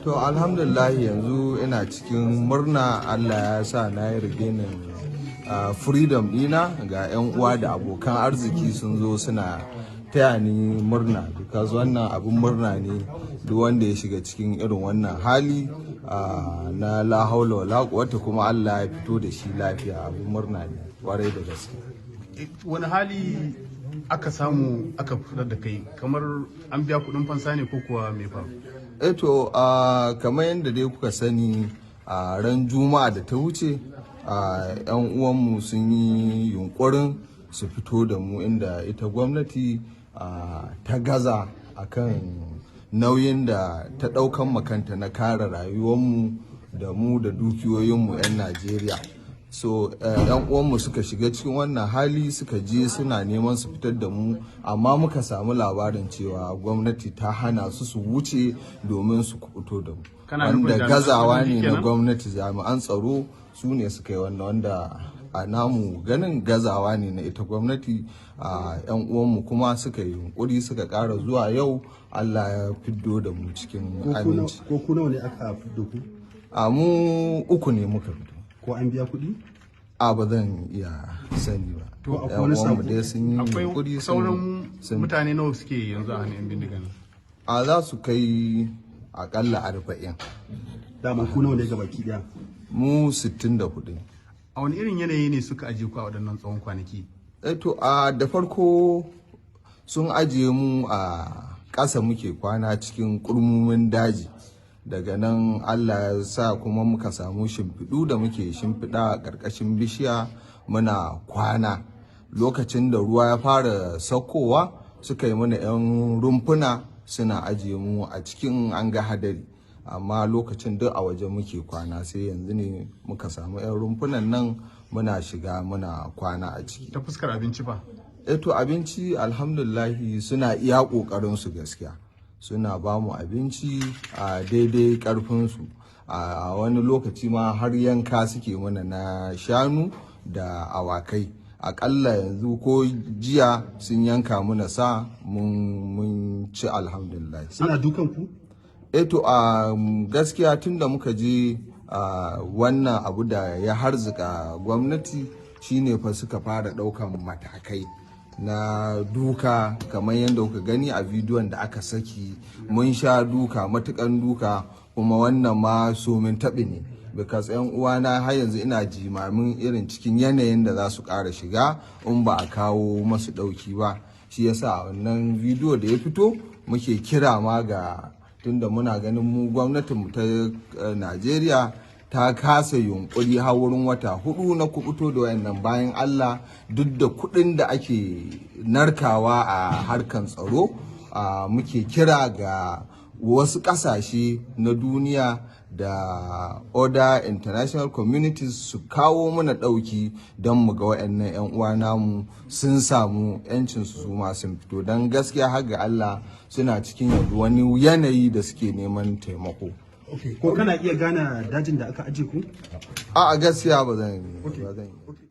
To alhamdulillah yanzu ina cikin murna. Allah ya sa na yi regaining freedom dina. Ga 'yan uwa da abokan arziki sun zo suna taya ni murna, because wannan abin murna ne duk wanda ya shiga cikin irin wannan hali na la haula wala quwwata, kuma Allah ya fito da shi lafiya. Abin murna ne kwarai da gaske. Wani hali aka samu aka fitar da kai, kamar an biya kudin fansa ne ko kuwa me faru? To kamar yadda dai kuka sani, a ran juma'a da ta wuce, yan uwanmu sun yi yunkurin su fito da mu, inda ita gwamnati ta gaza akan nauyin da ta ɗaukan makanta na kare rayuwarmu da mu da dukiyoyinmu 'yan Najeriya. So yan uwanmu suka shiga cikin wannan hali, suka je suna neman su fitar da mu, amma muka samu labarin cewa gwamnati ta hana su wuce domin su fito da mu, wanda gazawa ne na gwamnati. Jami'an tsaro su ne suka yi wannan, wanda a namu ganin gazawa ne na ita gwamnati. Yan uwanmu kuma suka yi yunkuri suka ƙara zuwa yau. Allah ya fiddo da mu cikin aminci. Ko ku nawa ne aka fiddo ku? Mu uku ne muka fito. Ko an biya kuɗi? Ba zan iya sani ba. To akwai wani sabo da sun yi kuɗi. Sauran mutane nawa suke yanzu a hannun 'yan bindigan? Za su kai akalla 40. Dama ku nawa ne ga baki daya? Mu 64. A wani irin yanayi ne suka ajiye ku a waɗannan tsawon kwanaki? Da farko sun ajiye mu a ƙasa, muke kwana cikin ƙurmumin daji. Daga nan Allah ya sa kuma muka samu shimfiɗu da muke shimfiɗa a ƙarƙashin bishiya muna kwana. Lokacin da ruwa ya fara saukowa, suka yi mana 'yan rumfuna suna ajiye mu a cikin an ga hadari, amma lokacin duk a waje muke kwana. Sai yanzu ne muka samu 'yan rumfunan nan muna shiga muna kwana a ciki. Ta fuskar abinci ba? Abinci alhamdulillahi suna iya ƙoƙarinsu gaskiya. Suna ba mu abinci a daidai karfinsu. A wani lokaci ma har yanka suke mana na shanu da awakai. Akalla yanzu ko jiya sun yanka mana sa mun ci alhamdulillah. Suna dukan ku? Gaskiya tun da muka je wannan abu da ya harzika gwamnati, shine fa suka fara ɗaukan matakai na duka, kamar yadda kuka gani a bidiyon da aka saki. Mun sha duka, matukan duka, kuma wannan ma somin taɓi ne, because 'yan uwana har yanzu ina jimamin irin cikin yanayin da za su ƙara shiga in ba a kawo masu ɗauki ba. Shi yasa wannan bidiyo da ya fito muke kira ma ga, tunda muna ganin mu gwamnatinmu ta Najeriya ta kasa yunkuri har wurin wata 4 na kubuto da wayannan bayan Allah, duk da kuɗin da ake narkawa a harkan tsaro. Muke kira ga wasu ƙasashe na duniya da other international communities su kawo mana ɗauki don mu ga wayannan 'yan uwa namu sun samu 'yancinsu, su ma sun fito. Don gaskiya har ga Allah suna cikin yanzu wani yanayi da suke neman taimako. Ko kana iya gane dajin da aka aje ku? Gaskiya ba zan yi.